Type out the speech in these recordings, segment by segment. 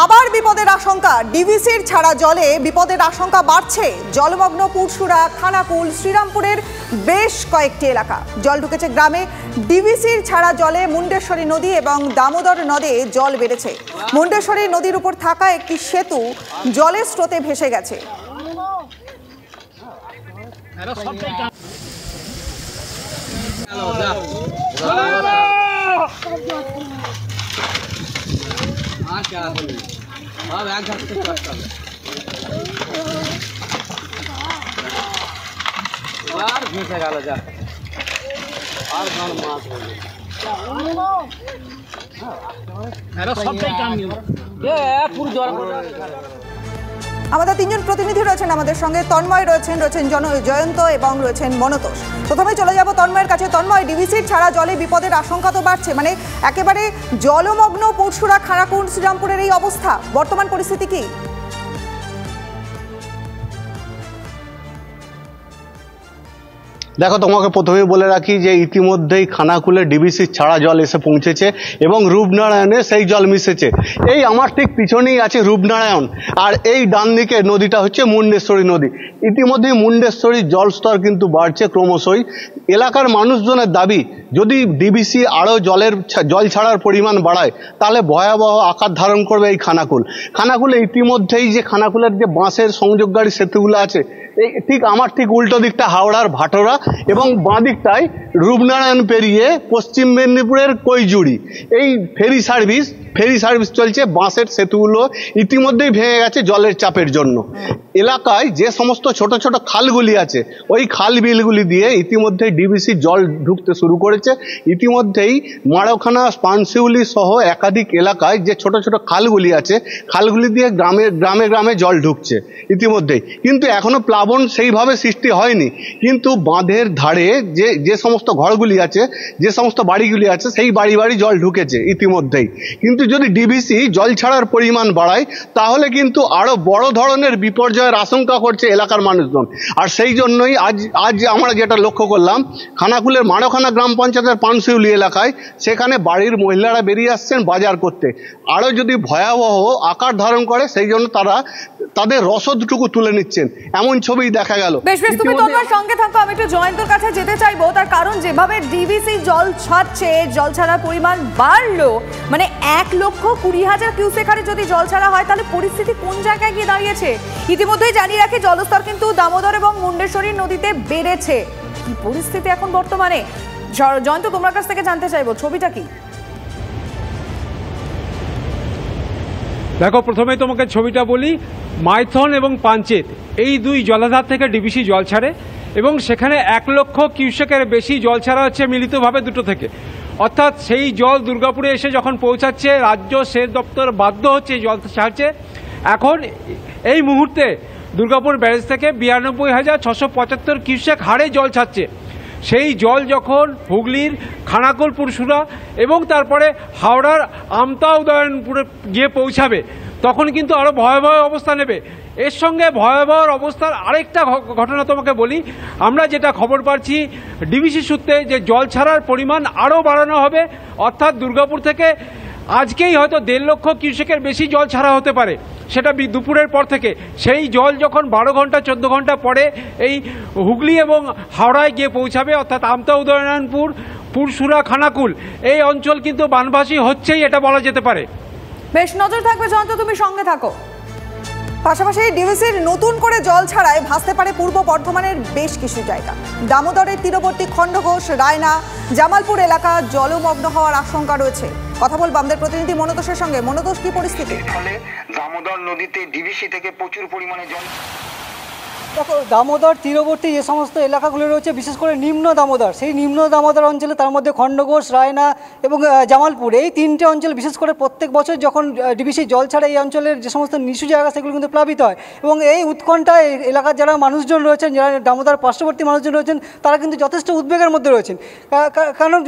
আবার বিপদের আশঙ্কা। ডিভিসির ছাড়া জলে বিপদের আশঙ্কা বাড়ছে। জলমগ্ন পুরসুরা, খানাকুল, শ্রীরামপুরের বেশ কয়েকটি এলাকা। জল ঢুকেছে গ্রামে। ডিভিসির ছাড়া জলে মুন্ডেশ্বরী নদী এবং দামোদর নদে জল বেড়েছে। মুন্ডেশ্বরী নদীর উপর থাকা একটি সেতু জলের স্রোতে ভেসে গেছে। আমাদের তিনজন প্রতিনিধি রয়েছেন আমাদের সঙ্গে। তন্ময় রয়েছেন জয়ন্ত এবং রয়েছেন মনতোষ। প্রথমে চলে যাব তন্ময়ের কাছে। তন্ময়, ডিভিসির ছাড়া জলে বিপদের আশঙ্কা তো বাড়ছে, মানে একেবারে জলমগ্ন পুরসুরা, খানাকুল, শ্রীরামপুরের এই অবস্থা, বর্তমান পরিস্থিতি কি? দেখো, তোমাকে প্রথমেই বলে রাখি যে ইতিমধ্যেই খানাকুলে ডিভিসির ছাড়া জল এসে পৌঁছেছে এবং রূপনারায়ণে সেই জল মিশেছে। এই আমার ঠিক পিছনেই আছে রূপনারায়ণ, আর এই ডান দিকে নদীটা হচ্ছে মুন্ডেশ্বরী নদী। ইতিমধ্যেই মুন্ডেশ্বরীর জলস্তর কিন্তু বাড়ছে ক্রমশই। এলাকার মানুষজনের দাবি, যদি ডিভিসি আরও জল ছাড়ার পরিমাণ বাড়ায় তাহলে ভয়াবহ আকার ধারণ করবে এই খানাকুলে ইতিমধ্যেই যে খানাকুলের যে বাঁশের সংযোগকারী সেতুগুলো আছে, এই আমার ঠিক উল্টো দিকটা হাওড়ার ভাটোরা এবং বাঁ দিকটায় রূপনারায়ণ পেরিয়ে পশ্চিম মেদিনীপুরের কৈজুড়ি এই ফেরি সার্ভিস চলছে। বাঁশের সেতুগুলো ইতিমধ্যেই ভেঙে গেছে জলের চাপের জন্য। এলাকায় যে সমস্ত ছোট ছোট খালগুলি আছে, ওই খাল বিলগুলি দিয়ে ইতিমধ্যেই ডিভিসি জল ঢুকতে শুরু করেছে। ইতিমধ্যেই মারখানা, পানশিউলি সহ একাধিক এলাকায় যে ছোট ছোট খালগুলি আছে, খালগুলি দিয়ে গ্রামে গ্রামে জল ঢুকছে ইতিমধ্যেই। কিন্তু এখনো প্লাবন সেইভাবে সৃষ্টি হয়নি। কিন্তু বাঁধের ধারে যে সমস্ত ঘরগুলি আছে, যে সমস্ত বাড়িগুলি আছে, সেই বাড়ি জল ঢুকেছে ইতিমধ্যেই। কিন্তু যদি ডিভিসি জল ছাড়ার পরিমাণ বাড়ায় তাহলে কিন্তু আরো বড় ধরনের বিপর্যয়ের আশঙ্কা করছে এলাকার মানুষজন। আর সেই জন্যই আজ আমরা যেটা লক্ষ্য করলাম, খানাকুলের মারখানা গ্রাম পঞ্চায়েতের পানশিউলি এলাকায়, সেখানে বাড়ির মহিলারা বেরিয়ে আসছেন বাজার করতে। আরো যদি ভয়াবহ আকার ধারণ করে সেই জন্য তারা তাদের রসদটুকু তুলে নিচ্ছেন, এমন ছবি দেখা গেল। বেশ, তুমি তোমার সঙ্গে থাকো। আমি একটু জয়ন্তর কাছে যেতে চাইবো, তার কারণ যেভাবে ডিভিসি জল ছাড়ছে, জল ছাড়ার পরিমাণ বাড়লো, মানে 1,20,000 কিউসেক হারে যদি জল ছাড়া হয় তাহলে পরিস্থিতি কোন জায়গায় গিয়ে দাঁড়িয়েছে? ইতিমধ্যেই জানিয়ে রাখি, জলস্তর কিন্তু দামোদর এবং মুন্ডেশ্বরী নদীতে বেড়েছে। কি পরিস্থিতি এখন বর্তমানে? জয়ন্ত, তোমার কাছ থেকে জানতে চাইবো ছবিটা কি? দেখো, প্রথমে তোমাকে ছবিটা বলি। মাইথন এবং পাঞ্চেত এই দুই জলাধার থেকে ডিভিসি জল ছাড়ে এবং সেখানে 1,00,000 কিউসেকের বেশি জল ছাড়া হচ্ছে মিলিতভাবে দুটো থেকে। অর্থাৎ সেই জল দুর্গাপুরে এসে যখন পৌঁছাচ্ছে, রাজ্য সেচ দপ্তর বাধ্য হচ্ছে জল ছাড়ছে। এখন এই মুহূর্তে দুর্গাপুর ব্যারেজ থেকে 92,675 কিউসেক হারে জল ছাড়ছে। সেই জল যখন হুগলির খানাকুল, পুরসুরা এবং তারপরে হাওড়ার আমতা উদয়নপুরে গিয়ে পৌঁছাবে, তখন কিন্তু আরও ভয়াবহ অবস্থা নেবে। এর সঙ্গে ভয়াবহ অবস্থার আরেকটা ঘটনা তোমাকে বলি। আমরা যেটা খবর পাচ্ছি ডিভিসি সূত্রে, যে জল ছাড়ার পরিমাণ আরও বাড়ানো হবে। অর্থাৎ দুর্গাপুর থেকে আজকেই হয়তো 1,50,000 কিউসেকের বেশি জল ছাড়া হতে পারে, সেটা দুপুরের পর থেকে। সেই জল যখন 12 ঘন্টা 14 ঘন্টা পরে এই হুগলি এবং হাওড়ায় গিয়ে পৌঁছাবে, অর্থাৎ আমতা উদয়নারায়ণপুর, পুরসুরা, খানাকুল এই অঞ্চল কিন্তু বানভাসী হচ্ছেই, এটা বলা যেতে পারে। বেশ, নজর থাকবে জয়ন্ত, তুমি সঙ্গে থাকো। পাশাপাশি ডিভিসির নতুন করে জল ছাড়ায় ভাসতে পারে পূর্ব বর্ধমানের বেশ কিছু জায়গা। দামোদরের তীরবর্তী খণ্ডঘোষ, রায়না, জামালপুর এলাকা জলমগ্ন হওয়ার আশঙ্কা রয়েছে। কথা বলবো আমাদের প্রতিনিধি মনতোষের সঙ্গে। মনতোষ, কি পরিস্থিতি? ফলে দামোদর নদীতে ডিভিসি থেকে প্রচুর পরিমাণে জল। দামোদর তীরবর্তী যে সমস্ত এলাকাগুলো রয়েছে, বিশেষ করে নিম্ন দামোদর, সেই নিম্ন দামোদর অঞ্চলে, তার মধ্যে খণ্ডঘোষ, রায়না এবং জামালপুর, এই তিনটে অঞ্চল বিশেষ করে প্রত্যেক বছর যখন ডিভিসি জল ছাড়ে এই অঞ্চলের যে সমস্ত নিচু জায়গা সেগুলো কিন্তু প্লাবিত হয়। এবং এই উৎকণ্ঠায় এলাকার যারা মানুষজন রয়েছেন, যারা দামোদর পার্শ্ববর্তী মানুষজন রয়েছেন, তারা কিন্তু যথেষ্ট উদ্বেগের মধ্যে রয়েছেন। কারণ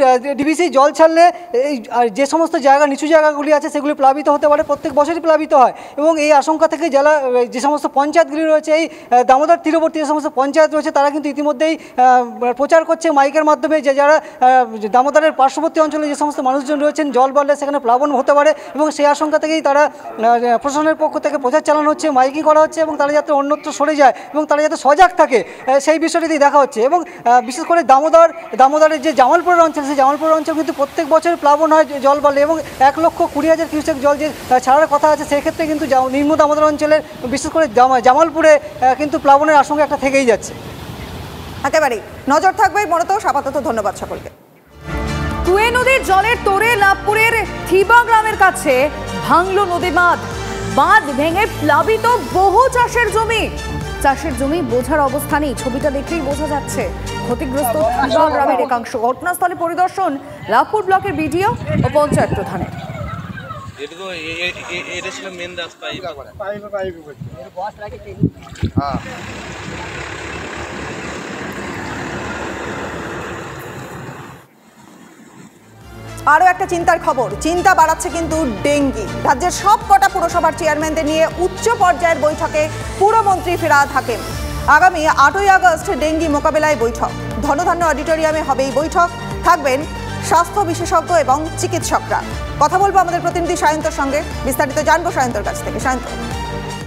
ডিভিসি জল ছাড়লে এই যে সমস্ত জায়গা, নিচু জায়গাগুলি আছে, সেগুলি প্লাবিত হতে পারে, প্রত্যেক বছরই প্লাবিত হয়। এবং এই আশঙ্কা থেকে জেলা যে সমস্ত পঞ্চায়েতগুলি রয়েছে এই দামোদর দামোদর তীরবর্তী যে সমস্ত পঞ্চায়েত রয়েছে তারা কিন্তু ইতিমধ্যেই প্রচার করছে মাইকের মাধ্যমে যে যারা দামোদরের পার্শ্ববর্তী অঞ্চলে যে সমস্ত মানুষজন রয়েছেন জল বাড়লে সেখানে প্লাবন হতে পারে এবং সেই আশঙ্কা থেকেই তারা প্রশাসনের পক্ষ থেকে প্রচার চালানো হচ্ছে, মাইকিং করা হচ্ছে এবং তারা যাতে অন্যত্র সরে যায় এবং তারা যাতে সজাগ থাকে সেই বিষয়টি দেখা হচ্ছে। এবং বিশেষ করে দামোদরের যে জামালপুরের অঞ্চল, সেই জামালপুরের অঞ্চল কিন্তু প্রত্যেক বছর প্লাবন হয় জল বাড়লে এবং 1,20,000 কিউসেক জল যে ছাড়ার কথা আছে সেক্ষেত্রে কিন্তু নিম্ন দামোদর অঞ্চলের বিশেষ করে জামালপুরে কিন্তু প্লাবনের আশঙ্কা একটা থেকেই যাচ্ছে। একেবারেই নজর থাকবে মনোতোষ। আপাতত ধন্যবাদ সকলকে। কুয়ে নদীর জলের তোড়ে লাভপুরের থিবা গ্রামের কাছে ভাঙলো নদী বাঁধ ভেঙে প্লাবিত বহু চাষের জমি বোঝার অবস্থা নেই। ছবিটা দেখলেই বোঝা যাচ্ছে ক্ষতিগ্রস্ত থিবা গ্রামের একাংশ। ঘটনাস্থলে পরিদর্শন লাভপুর ব্লকের বিডিও ও পঞ্চায়েত প্রধানের। আরও একটা চিন্তার খবর, চিন্তা বাড়াচ্ছে কিন্তু ডেঙ্গি। রাজ্যের সব কটা পুরসভার চেয়ারম্যানদের নিয়ে উচ্চ পর্যায়ের বৈঠকে পুরমন্ত্রী ফিরহাদ হাকিম। আগামী 8ই আগস্ট ডেঙ্গি মোকাবেলায় বৈঠক। ধনধান্য অডিটোরিয়ামে হবে এই বৈঠক। থাকবেন স্বাস্থ্য বিশেষজ্ঞ এবং চিকিৎসকরা। কথা বলবো আমাদের প্রতিনিধি সায়ন্তর সঙ্গে, বিস্তারিত জানবো সায়ন্তর কাছ থেকে। সায়ন্ত,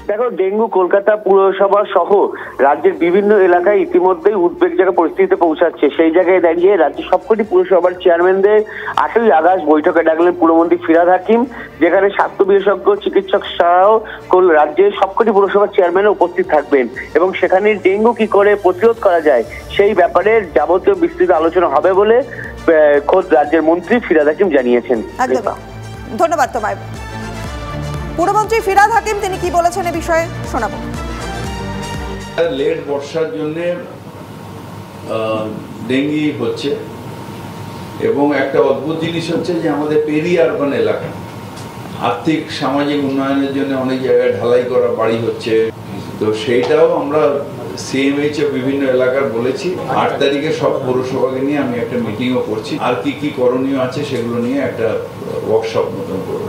দেখো, ডেঙ্গু কলকাতা পুরসভা সহ রাজ্যের বিভিন্ন এলাকায় ইতিমধ্যেই উদ্বেগজনক পরিস্থিতিতে পৌঁছাচ্ছে। সেই জায়গায় দাঁড়িয়ে রাজ্যের সবকটি পুরসভার চেয়ারম্যানদের 8ই আগস্ট বৈঠকে ডাকলেন পুরমন্ত্রী ফিরহাদ হাকিম, যেখানে স্বাস্থ্য বিশেষজ্ঞ চিকিৎসক সহ রাজ্যের সবকটি পুরসভার চেয়ারম্যান উপস্থিত থাকবেন এবং সেখানে ডেঙ্গু কি করে প্রতিরোধ করা যায় সেই ব্যাপারে যাবতীয় বিস্তৃত আলোচনা হবে বলে খোদ রাজ্যের মন্ত্রী ফিরহাদ হাকিম জানিয়েছেন। ধন্যবাদ তোমায়। পুরমন্ত্রী ফিরহাদ হাকিম তিনি কি বলেছেন এ বিষয়ে শোনাবো। লেট বর্ষার জন্য ডেঙ্গি হচ্ছে এবং একটা অদ্ভুত জিনিস হচ্ছে যে আমাদের পেরি আরবান এলাকা আর্থিক সামাজিক উন্নয়নের জন্য অনেক জায়গায় ঢালাই করা বাড়ি হচ্ছে, তো সেইটাও আমরা সিএমএইচ বিভিন্ন এলাকার বলেছি 8 তারিখে সব পৌরসভাকে নিয়ে আমি একটা মিটিংও করছি, আর কি কি করণীয় আছে সেগুলো নিয়ে একটা ওয়ার্কশপ মতন করবো।